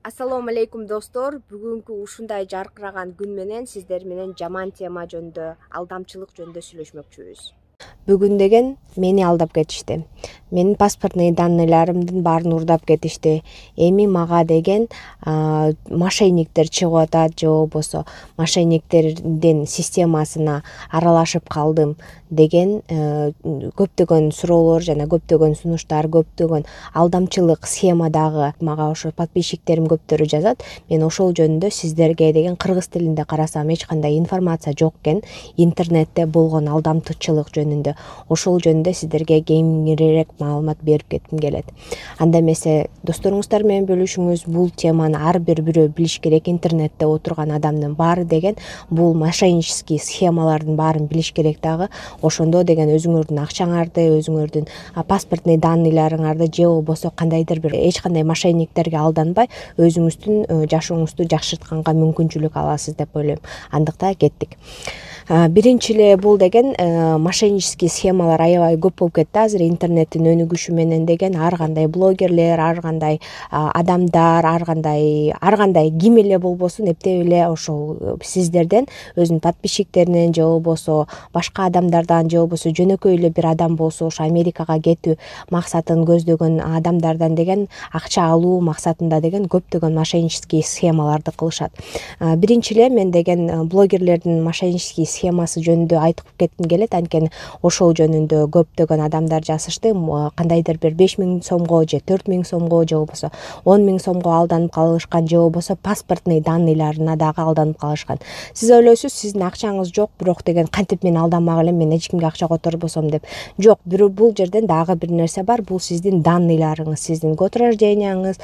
Assalamu alaikum достор. Бүгүнкү ушундай жаркыраган күн менен сиздер менен жаман тема жөнүндө, алдамчылык жөнүндө сүйлөшмөкчүбүз. Бүгүн деген мени алдап кетишти. Менин паспортный данныйларымдын баарын урдап кетишти. Эми мага деген мошенниктер чыгып атат, же болбосо мошенниктердин системасына аралашып калдым деген көптөгөн суроолор жана көптөгөн сунуштар, көптөгөн алдамчылык схемадагы мага ошо подписчиктерим көптөрү жазат. Мен ошол жөнүндө сиздерге деген кыргыз тилинде карасам эч кандай информация жок экен. Интернетте болгон алдамчылык жөнүндө, ошол жөнүндө сиздерге кеңирээк маалымат берип кетким келет. Анда эмесе досторуңуздар менен бөлүшүңүз. Бул теманы ар бир бирөө билиш керек. Интернетте отурган адамдын баары деген бул мошеннический схемалардын баарын билиш керек дагы. Ошондо деген өзүңөрдүн акчаңарды, өзүңөрдүн паспортный данныйларыңарды же болбосо кандайдыр бир эч кандай мошенниктерге алданбай өзүңүздүн жашооңузду жакшыртканга мүмкүнчүлүк аласыз деп ойлойм. Андыкта кеттик. Биринчи эле бул деген мошеннический схемалар аябай көп болуп кетти азыр интернеттин өнүгүшү менен деген. Ар кандай блогерлер, ар кандай адамдар, ар кандай ким эле болбосун эптеп эле ошол сиздерден өзүнүн подписчиктеринен же болбосо башка адамдардан же болбосо жөнөкөй эле бир адам болсо ошо Америкага кетүү максатын көздөгөн адамдардан деген акча алуу максатында деген көптөгөн мошеннический схемаларды кылышат. Биринчи эле мен деген блогерлердин мошеннический схемасы жөнүндө айтып кетким келет. Анткени ошол жөнүндө көптөгөн адамдар жазышты. Кандайдыр бир 5000 сомго же 4000 сомго же болбосо 10 000 сомго алданып калышкан, же болбосо паспортный данныйларына дагы алданып калышкан. Сиз ойлойсуз, сиздин акчаңыз жок, бирок деген кантип мен алданмак элем, мен эч кимге акча которбосом деп. Жок, бул жерден дагы бир нерсе бар. Бул сиздин данныйларыңыз, сиздин год рожденияңыз,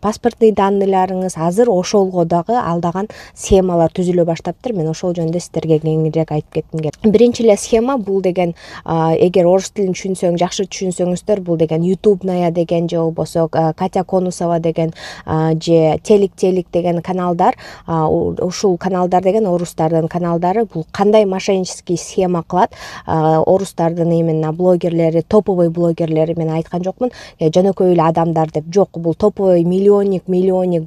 паспортный данныйларыңыз. Азыр ошолго дагы алдаган схемалар түзүлө баштаптыр. Мен ошол жөнүндө сиздерге кеңирээк айтып кетким келет. Биринчи эле схема бул деген эгер орус тилин түшүнсөң, жакшы түшүнсөңүздөр, бул деген ютубная деген же болбосо Катя Конусова деген же телик деген каналдар. Ушул каналдар деген орустардын каналдары. Бул кандай мошеннический схема кылат? Орустардын именно блогерлери, топовый блогерлери, мен айткан жокмун жөнөкөй эле адамдар деп. Жок, бул топовый миллионник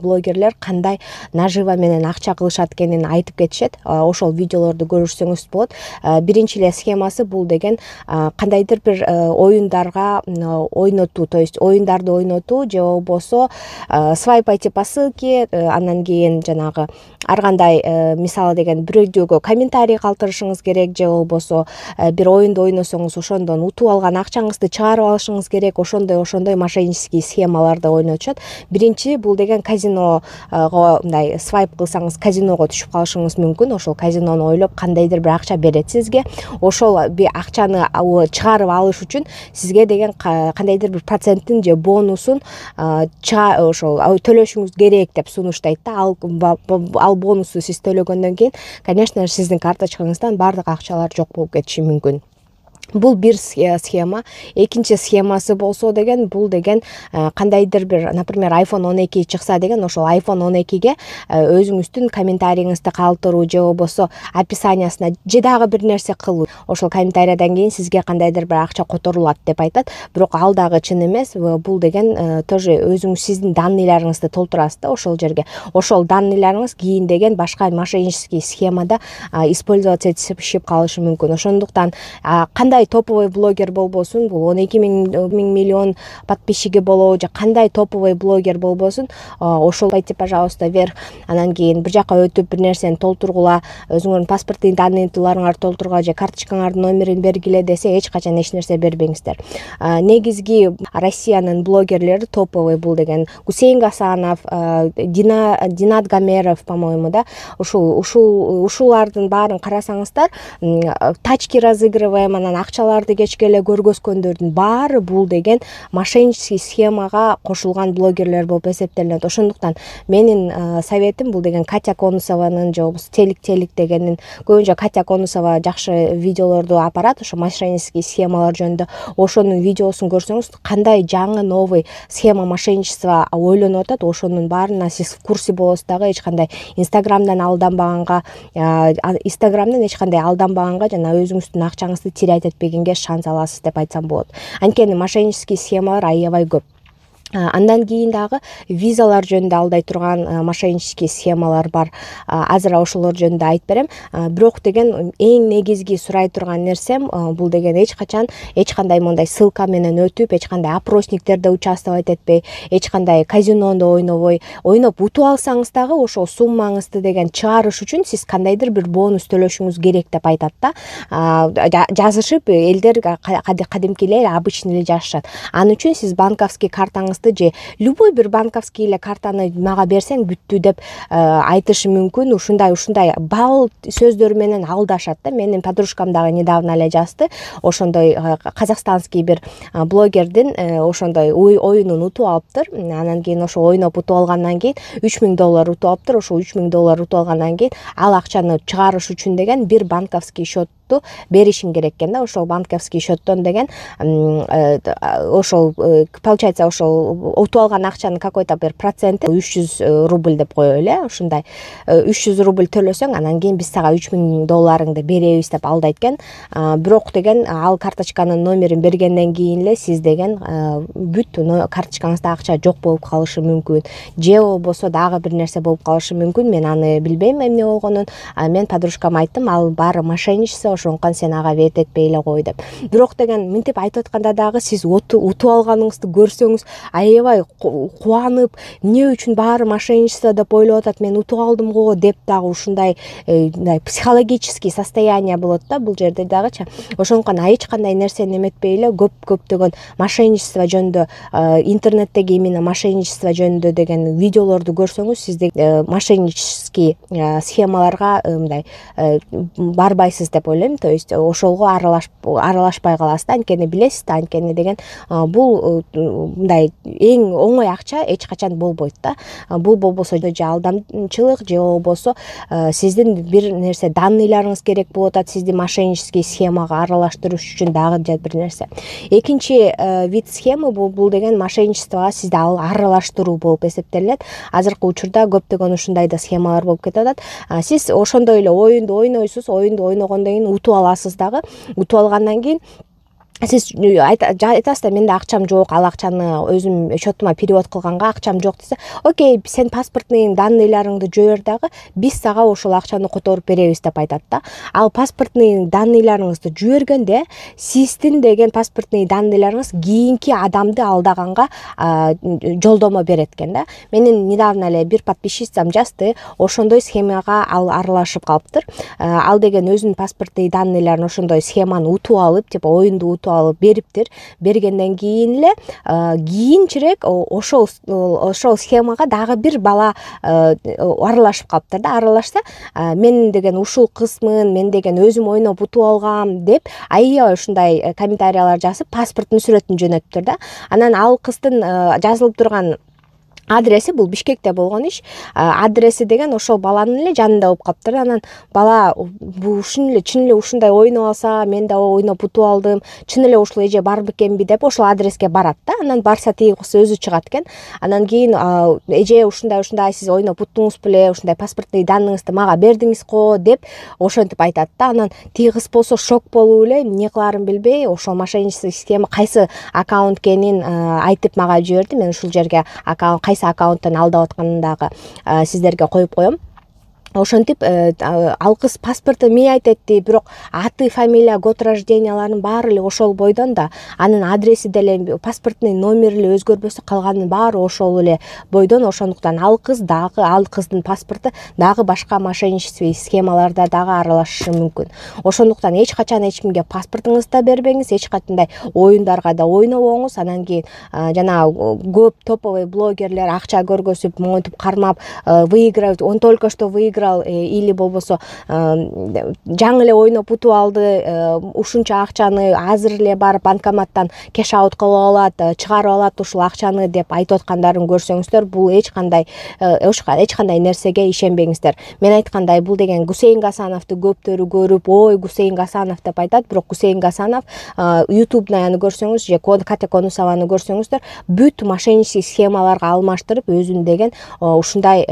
блогерлер кандай нажива менен акча кылышат экенин айтып кетишет. Ошол видеолорду көрсөңүз болот. Биринчи эле схемасы бул деген кандайдыр бир оюндарга ойнотуу, то есть оюндарды ойнотуу же болбосо свайпайте по ссылке, андан кийин жанагы ар кандай мисалы деген бирөөгө комментарий калтырышыңыз керек, же болбосо бир оюнду ойносоңуз ошондон утуп алган акчаңызды чыгарып алышыңыз керек. Ошондой мошеннический схемаларды ойнотушат. Биринчи бул деген казиного мындай свайп кылсаңыз казиного түшүп калышыңыз мүмкүн. Ошол казинону ойлоп кандайдыр бир акча берет сизге. Ошол акчаны чыгарып алыш үчүн сизге деген кандайдыр бир проценттин же бонусун ошол төлөшүңүз керек деп сунуштайт да. Ал бонусу сиз төлөгөндөн кийин, конечно, сиздин карточкаңыздан бардык акчалар жок болуп кетиши мүмкүн. Бул бир схема. Экинчи схемасы болсо деген бул деген кандайдыр бир, например, iPhone 12 чыкса деген, ошол iPhone 12ге өзүңүздүн комментарийиңизди калтыруу же болбосо описаниясына же дагы бир нерсе кылуу. Ошол комментариядан кийин сизге кандайдыр бир акча которулат деп айтат. Бирок ал дагы чын эмес. Бул деген тоже өзүңүз сиздин данныйларыңызды толтурасыз да ошол жерге. Ошол данныйларыңыз кийин деген башка мошеннический схемада использоваться этишип калышы мүмкүн. Ошондуктан кандай топовый блогер болбосун, бул 12 миллион подписчиги болобу же кандай топовый блогер болбосун, ошол айтып, пожалуйста, вверх, анан кийин бир жака өтүп бир нерсени толтургула, өзүңөрдүн паспортный данныйларыңарды толтургула же карточкаңардын номерин бергиле десе, эч качан эч нерсе бербеңиздер. Негизги Россиянын блогерлери топовый бул деген Гусейн Гасанов, Динат Гамеров, по-моему, да. Ушулардын баарын карасаңыздар, тачки разыгрываем, анан акчаларды кечке эле көргөзгөндөрдүн баары бул деген мошеннический схемага кошулган блогерлер болуп эсептелинет. Ошондуктан менин советим бул деген Катя Конусованын же болбосо телик дегенин, көбүнчө Катя Конусова жакшы видеолорду апарат ошо мошеннический схемалар жөнүндө. Ошонун видеосун көрсөңүз, кандай жаңы новый схема мошенничество ойлонуп атат, ошонун баарына сиз в курсе болосуз дагы. Эч кандай Инстаграмдан алданбаганга, жана өзүңүздүн акчаңызды терять этпегенге шанс аласыз деп айтсам болот. Анткени мошеннический схемалар аябай көп. Андан кийин дагы визалар жөнүндө алдай турган мошеннический схемалар бар. Азыр ошолор жөнүндө айтып берем. Бирок деген эң негизги сурай турган нерсем бул деген эч качан эч кандай мындай ссылка менен өтүп, эч кандай опросниктерде участвовать этпей, эч кандай казинондо ойнобой, ойноп утуп алсаңыз дагы ошол суммаңызды деген чыгарыш үчүн сиз кандайдыр бир бонус төлөшүңүз керек деп айтат да. Жазышып элдер кадимки эле обычный эле жазышат. Анын үчүн сиз банковский картаңыз же любой бир банковский эле картаны мага берсең бүттү деп айтышы мүмкүн. Ушундай бал сөздөр менен алдашат да. Менин подружкам дагы недавно эле жазды. Ошондой казакстанский бир блогердин ошондой оюнун утуп алыптыр. Анан кийин ошо ойноп утуп алгандан кийин $3000 утуп алыптыр. Ошо $3000 утуп алгандан кийин ал акчаны чыгарыш үчүн деген бир банковский счетту беришиң керек экен да. Ошол банковский счеттон деген ошол получается ошол утуп алган акчанын какой-то бир проценти $300 деп коелу эле. Ушундай $300 төлөсөң, анан кийин биз сага $3000 беребиз деп алдайт экен. Бирок деген ал карточканын номерин бергенден кийин эле сиз деген бүт карточкаңызда акча жок болуп калышы мүмкүн. Же болбосо дагы бир нерсе болуп калышы мүмкүн. Мен аны билбейм эмне болгонун. Мен подружкама айттым, ал баары мошенничество, ошондуктан сен ага бет этпей эле кой деп. Бирок деген мынтип айтып атканда дагы сиз утуп алганыңызды көрсөңүз аябай кубанып, эмне үчүн баары мошенничество деп ойлоп атат, мен утуп алдым го деп дагы ушундай психологический состояние болот да бул жерде дагычы. Ошондуктан эч кандай нерсени эметпей эле көптөгөн мошенничество жөнүндө интернеттеги именно мошенничество жөнүндө деген видеолорду көрсөңүз, сизде мошеннический схемаларга мындай барбайсыз деп ойлойм. То есть ошолго аралашпай каласыз да. Анткени билесиз да, анткени деген бул мындай эң оңой акча эч качан болбойт да. Бул болбосо же алдамчылык, же болбосо сиздин бир нерсе данныйларыңыз керек болуп атат, сизди мошеннический схемага аралаштырыш үчүн дагы бир нерсе. Экинчи вид схема бул деген мошенничествого сизди аралаштыруу болуп эсептелет. Азыркы учурда көптөгөн ушундай да схемалар болуп кетип атат. Сиз ошондой эле оюнду ойнойсуз, оюнду ойногондон кийин утуп аласыз дагы. Утуп алгандан кийин сиз айтасыз да, менде акчам жок, ал акчаны өзүм счетума перевод кылганга акчам жок десе, окей, сен паспортный данныйларыңды жибер дагы, биз сага ошол акчаны которуп беребиз деп айтат да. Ал паспортный данныйларыңызды жибергенде сиздин деген паспортный данныйларыңыз кийинки адамды алдаганга жолдомо берет экен да. Менин недавно эле бир подписчицам жазды, ошондой схемага ал аралашып калыптыр. Ал деген өзүнүн паспортный данныйларын ошондой схеманы утуп алып, типа оюнду утуп алып бериптир. Бергенден кийин эле кийинчерээк ошол схемага дагы бир бала аралашып калыптыр да. Аралашса, мен деген ушул кысмын, мен деген өзүм ойноп утуп алгам деп аябай ушундай комментариялар жазып, паспорттун сүрөтүн жөнөттүр да. Анан ал кыздын жазылып турган адреси, бул Бишкекте болгон иш, адреси деген ошол баланын эле жанында болуп калыптыр. Анан бала бул чын эле ушундай ойноп алса, мен да ойноп утуп алдым, чын эле ушул эже бар бекенби деп ошол адреске барат да. Анан барса тиги кыз өзү чыгат экен. Анан кийин эже ушундай сиз ойноп уттуңуз беле, ушундай паспортный данныйыңызды мага бердиңиз го деп ошентип айтат да. Анан тиги кыз болсо шок болуп эле эмне кыларын билбей, ошол мошеннический схема кайсы аккаунт экенин айтып мага жиберди. Мен ушул жерге кайсы аккаунттан алдап атканын дагы сиздерге коюп коем. Ошентип ал кыз паспорту менять этти, бирок аты, фамилия, год рожденияларын баары эле ошол бойдон да, анын адреси деле, паспортный номери эле өзгөрбөсө калганын баары ошол эле бойдон. Ошондуктан ал кыз дагы, ал кыздын паспорту дагы башка мошеннический схемаларда дагы аралашышы мүмкүн. Ошондуктан эч качан эч кимге паспортуңузду да бербеңиз, эч кандай оюндарга да ойнобоңуз. Анан кийин жанагы көп топовый блогерлер акча көргөзүп, монтип кармап, выигрывать, он только что выиграл или болбосо жаңы эле ойноп утуп алды, ушунча акчаны азыр эле барып банкоматтан кеш аут кылып алат, чыгарып алат ушул акчаны деп айтып аткандарын көрсөңүздөр, бул эч кандай нерсеге ишенбеңиздер. Мен айткандай, бул деген Гусейн Гасановду көптөрү көрүп, ой Гусейн Гасанов деп айтат, бирок Гусейн Гасанов ютубнаяны көрсөңүз же Катя Конусованы көрсөңүздөр, бүт мошеннический схемаларга алмаштырып өзүн деген ушундай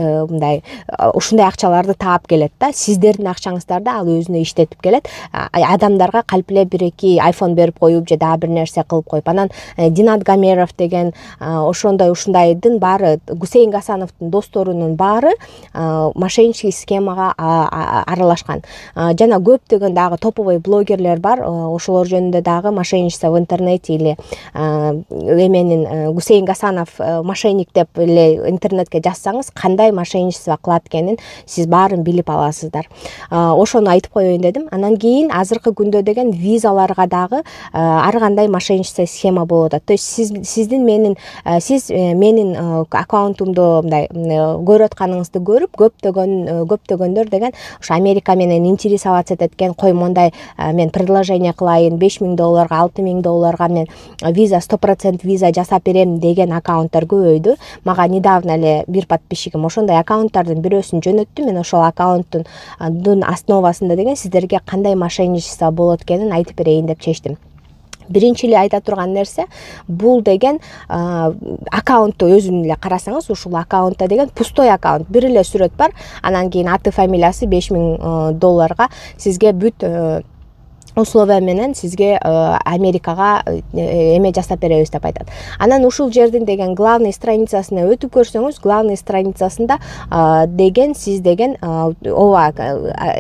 акчалар аларды таап келет да, сиздердин акчаңыздарды ал өзүнө иштетип келет. Адамдарга калп эле 1-2 iPhone берип коюп же дагы бир нерсе кылып коюп. Анан Динат Гамеров деген ушундайдын баары, Гусейн Гасановдун досторунун баары мошеннический схемага аралашкан. Жана көптөгөн дагы топовой блогерлер бар, ошолор жөнүндө дагы мошенничество в интернете или эменин Гусейн Гасанов мошенник деп эле интернетке жазсаңыз, кандай мошенничество кылат экенин сиз баарын билип аласыздар. Ошону айтып коеюн дедим. Анан кийин азыркы күндө деген визаларга дагы ар кандай мошенничество схема болуп атат. То есть сиз менин аккаунтумду мындай көрүп атканыңызды көрүп, көптөгөндөр деген ушу Америка менен интересоваться эткен, кой мондай мен предложение кылайын, $5000, $6000 мен виза 100% виза жасап берем деген аккаунттар көбөйдү. Мага недавно эле бир подписчигим ошондой аккаунттардын бирөөсүн жөнөттү. Мен ошол аккаунттун основасында деген сиздерге кандай мошенничество болот экенин айтып берейин деп чечтим. Биринчи эле айта турган нерсе, бул деген аккаунтту өзүн эле карасаңыз, ушул аккаунтта деген пустой аккаунт, бир эле сүрөт бар, анан кийин аты фамилиясы $5000 сизге бүт условия менен сизге Америкага эме жасап беребиз деп айтат. Анан ушул жердин деген главный страницасына өтүп көрсөңүз, главный страницасында деген сиз деген ооба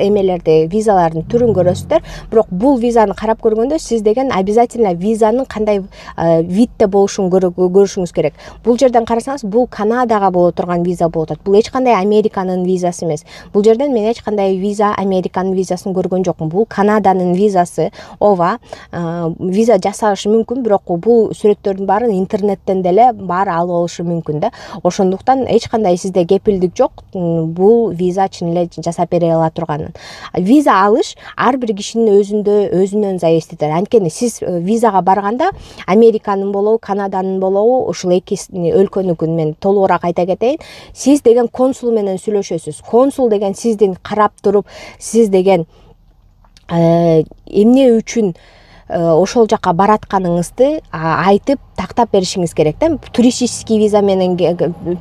эмелерди, визалардын түрүн көрөсүздөр. Бирок бул визаны карап көргөндө сиз деген обязательно визанын кандай видте болушун көрүшүңүз керек. Бул жерден карасаңыз, бул Канадага боло турган виза болуп атат. Бул эч кандай Американын визасы эмес. Бул жерден мен эч кандай виза Американын визасын көргөн жокмун. Бул Канаданын визасы. Ооба, виза жасашы мүмкүн, бирок бул сүрөттөрдүн баарын интернеттен деле баары алып алышы мүмкүн да. Ошондуктан эч кандай сизде кепилдик жок, бул виза чын эле жасап бере ала турганын. Виза алыш ар бир кишинин өзүнөн зависит этет. Анткени сиз визага барганда Американын болобу, Канаданын болобу, ушул эки өлкөнүкүн мен толугураак айта кетейин. Сиз деген консул менен сүйлөшөсүз. Консул деген сиздин карап туруп, сиз деген эмне үчүн ошол жака баратканыңызды айтып тактап беришиңиз керек да. Туристический виза менен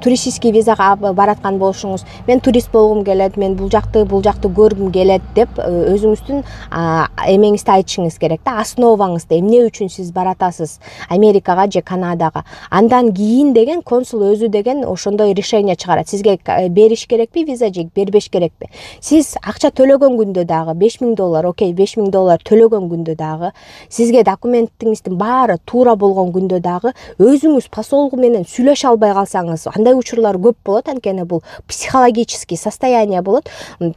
туристический визага бараткан болушуңуз, мен турист болгум келет, мен бул жакты көргүм келет деп өзүңүздүн эмеңизди айтышыңыз керек да. Основаңызды, эмне үчүн сиз баратасыз Америкага же Канадага. Андан кийин деген консул өзү деген ошондой решение чыгарат. Сизге бериш керекпи виза же бербеш керекпи? Сиз акча төлөгөн күндө дагы $5000, окей, $5000 төлөгөн күндө дагы, сизге документиңиздин баары туура болгон күндө дагы өзүңүз посолгу менен сүйлөшө албай калсаңыз, андай учурлар көп болот. Анткени бул психологический состояние болот.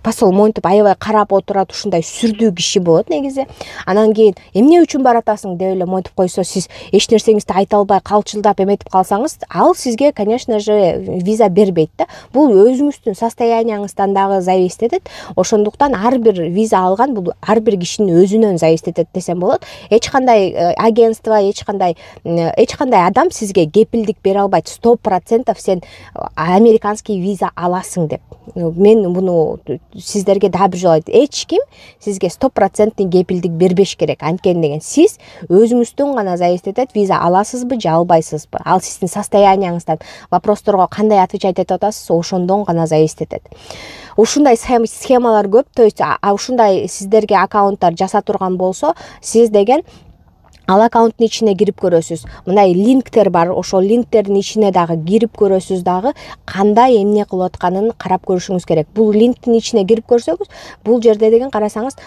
Посол монтип аябай карап отурат, ушундай сүрдүү киши болот негизи. Анан кийин эмне үчүн баратасың деп эле монтип койсо, сиз эч нерсеңизди айта албай калчылдап эметип калсаңыз, ал сизге, конечно же, виза бербейт да. Бул өзүңүздүн состоянияңыздан дагы зависит этет. Ошондуктан ар бир виза алган бул ар бир кишинин өзүнөн зависит этет десем болот. Эч кандай агентство, эч кандай адам сизге кепилдик бере албайт. 100% сен американский виза аласың деп. Мен муну сиздерге дагы бир жолу айтам. Эч ким сизге 100% кепилдик бербеш керек. Анткени деген сиз өзүңүздөн гана зависит этет, виза аласызбы же албайсызбы. Ал сиздин состоянияңыздан, вопросторго кандай отвечать этип атасыз, ошондон гана зависит этет. Ушундай схемалар көп. То есть ушундай сиздерге аккаунттар жаса турган болсо, сиз деген ал аккаунттун ичине кирип көрөсүз. Мындай линктер бар, ошол линктердин ичине дагы кирип көрөсүз, дагы кандай эмне кылып атканын карап көрүшүңүз керек. Бул линктин ичине кирип көрсөңүз, бул жерде деген карасаңыз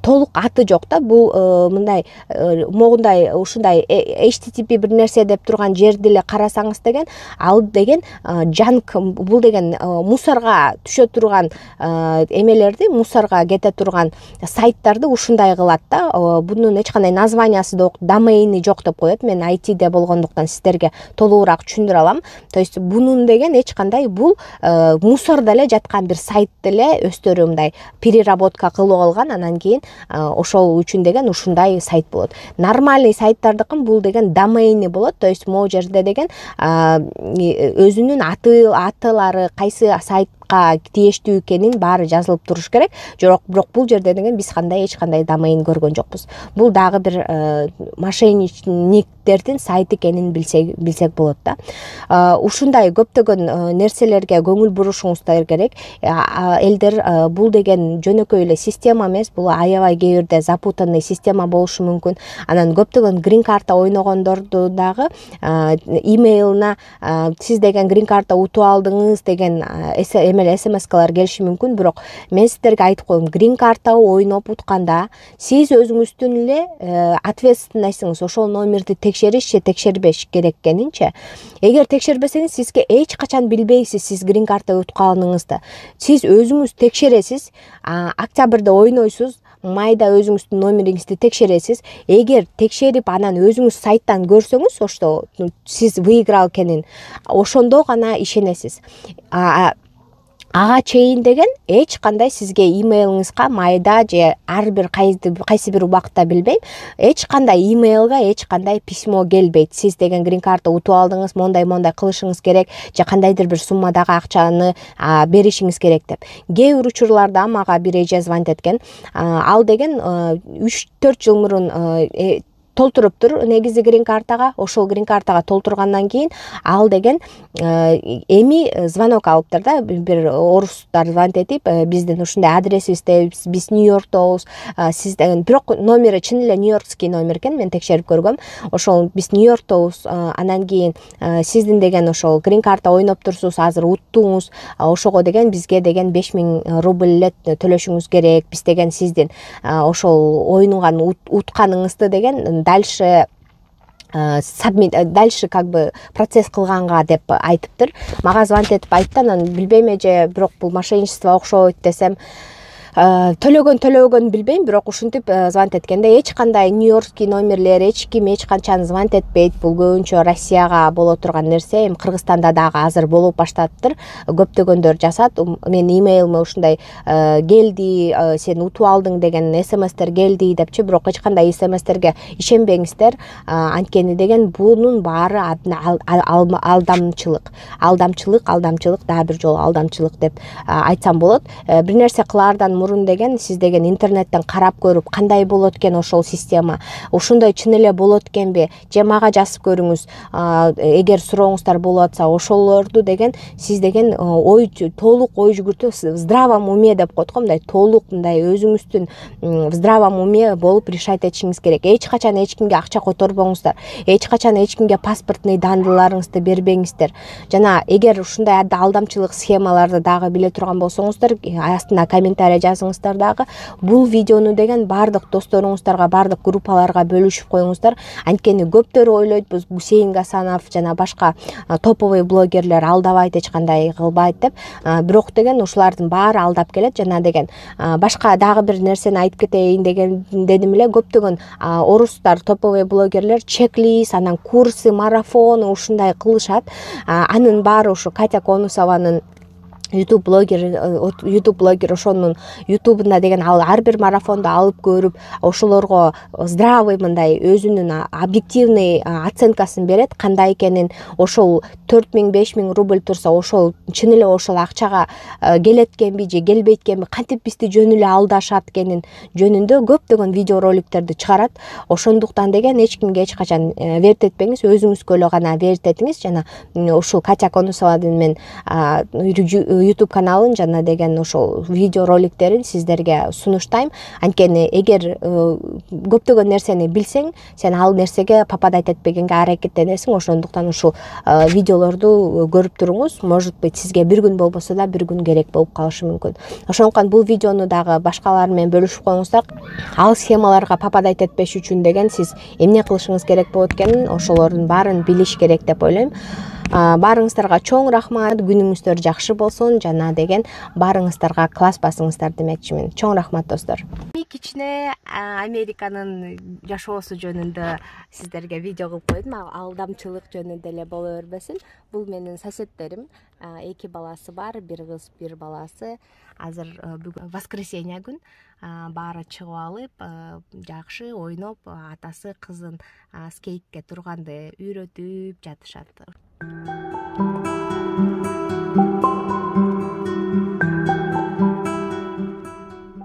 толук аты жок да. Бул мындай могундай ушундай HTTP бир нерсе деп турган жерди эле карасаңыз деген, ал деген жанк, бул деген мусорго түшө турган эмелерди, мусорго кете турган сайттарды ушундай кылат да. Бунун эч кандай названиясы да домейни жок деп коет. Мен айтиде болгондуктан сиздерге толугураак түшүндүрө алам. То есть бунун деген эч кандай, бул мусордо эле жаткан бир сайт эле өздөрү мындай переработка кылып алган, анан кийин ошол үчүн деген ушундай сайт болот. Нормальный сайттардыкын бул деген домейни болот. То есть могу жерде деген өзүнүн атылары, кайсы сайт тиештүү экенин баары жазылып туруш керек. Бирок бул жерде деген биз эч кандай домейн көргөн жокпуз. Бул дагы бир мошенниктер сайттардын сайты экенин билсек болот да. Ушундай көптөгөн нерселерге көңүл бурушуңуздар керек. Элдер бул деген жөнөкөй эле система эмес, бул аябай кээ бирде запутанный система болушу мүмкүн. Анан көптөгөн грин карта ойногондорду дагы имейлине сиз деген грин карта утуп алдыңыз деген эмел смскалар келиши мүмкүн. Бирок мен сиздерге айтып коем, грин карта ойноп утканда сиз өзүңүздүн эле ответственностьуңуз ошол номерди текшериш же текшербеш керек экенинчи. Эгер текшербесеңиз сизге эч качан билбейсиз сиз грин карта утканыңызды. Сиз өзүңүз текшересиз. Октябрда ойнойсуз, майда өзүңүздүн номериңизди текшересиз. Эгер текшерип анан өзүңүз сайттан көрсөңүз, ошто сиз выиграл экенин, ошондо гана ишенесиз. Ага чейин деген эч кандай сизге имейлиңизга майда же ар бир кайсы бир убакытта билбейм, эч кандай имейлга эч кандай письмо келбейт. Сиз деген грин карта утуп алдыңыз, мондай кылышыңыз керек же кандайдыр бир суммадагы акчаны беришиңиз керек деп. Кээ бир учурларда мага бир эже звонить эткен. Ал деген 3-4 жыл мурун толтуруптур негизи грин картага. Ошол грин картага толтургандан кийин ал деген эми звонок алыптыр да, бир орустар звонить этип, биздин ушундай адресибизде, биз Нью-Йорктобуз, сизден, бирок номери чын эле нью-йоркский номер экен, мен текшерип көргөм. Ошол биз Нью-Йорктобуз, анан кийин сиздин деген ошол грин карта ойноп турсуз, азыр уттуңуз, ошого деген бизге деген 5000 рубль эле төлөшүңүз керек. Биз деген сиздин ошол ойногон утканыңызды деген дальше как бы процесс кылганга деп айтыптыр. Мага звонить этип айтты, анан билбейм эже, бирок бул мошенничество окшойт десем, төлөгөн билбейм, бирок ушинтип звонить эткенде эч кандай нью-йоркский номерлер, эч ким эч канчаны звонить этпейт. Бул көбүнчө Россияга боло турган нерсе. Эми Кыргызстанда дагы азыр болуп баштаптыр. Көптөгөндөр жазат. Мен имейлиме ушундай келди, сен утуп алдың деген смстер келди депчи, бирок эч кандай смстерге ишенбеңиздер. Анткени деген бунун баары алдамчылык, дагы бир жолу алдамчылык деп айтсам болот. Бир нерсе кылаардан мурун деген сиз деген интернеттен карап көрүп, кандай болот экен ошол система, ошондой чын эле болот экенби, же мага жазып көрүңүз. Эгер сурооңуздар болуп атса, ошолорду деген сиз деген толук ой жүгүртүп, в здравом уме деп коет го, мындай толук, мындай өзүңүздүн в здравом уме болуп решать этишиңиз керек. Эч качан эч кимге акча которбоңуздар, эч качан эч кимге паспортный данныйларыңызды бербеңиздер. Жана эгер ушундай алдамчылык схемаларды дагы биле турган болсоңуздар, астына комментарий жазыңыздар дагы. Бул видеону деген бардык досторуңуздарга, бардык группаларга бөлүшүп коюңуздар. Анткени көптөр ойлойт, бул Гусейн Гасанов жана башка топовый блогерлер алдабайт, эч кандай кылбайт деп. Бирок деген ушулардын баары алдап келет. Жана деген башка дагы бир нерсени айтып кетейин дедим эле. Көптөгөн орустар, топовый блогерлер чек-лист, анан курсы, марафон ушундай кылышат. Анын баары ушу Катя Конусованын YouTube блогер ошонун ютубунда деген ал ар бир марафонду алып көрүп, ошолорго здравый мындай өзүнүн объективный оценкасын берет, кандай экенин. Ошол 4000-5000 рубль турса, ошол чын эле ошол акчага келет экенби же келбейт экенби, кантип бизди жөн эле алдашат экенин жөнүндө көптөгөн видеороликтерди чыгарат. Ошондуктан деген эч кимге эч качан верт этпеңиз, өзүңүзгө эле гана верт этиңиз. Жана ушул Катя Конусованын мен YouTube каналын жана деген ошол видео роликтерин сиздерге сунуштайм. Анткени эгер көптөгөн нерсени билсең, сен ал нерсеге попадать этпегенге аракеттенесиң. Ошондуктан ушул видеолорду көрүп туруңуз. Может быть, сизге бир күн болбосо да бир күн керек болуп калышы мүмкүн. Ошондуктан бул видеону дагы башкалар менен бөлүшүп коюңуздар. Ал схемаларга попадать этпеш үчүн деген сиз эмне кылышыңыз керек болот экенин, ошолордун баарын билиш керек деп ойлойм. Баарыңыздарга чоң рахмат, күнүңүздөр жакшы болсун, жана деген баарыңыздарга класс басыңыздар демекчимин. Чоң рахмат достор. Кичине Американын жашоосу жөнүндө сиздерге видео кылып койдум. Алдамчылык жөнүндө эле боло бербесин. Бул менин соседтерим, 2 баласы бар, бир кыз, бир баласы. Азыр бүгүн воскресенье күн, баары чыгып алып, жакшы ойноп, атасы кызын скейтке турганды үйрөтүп жатышат.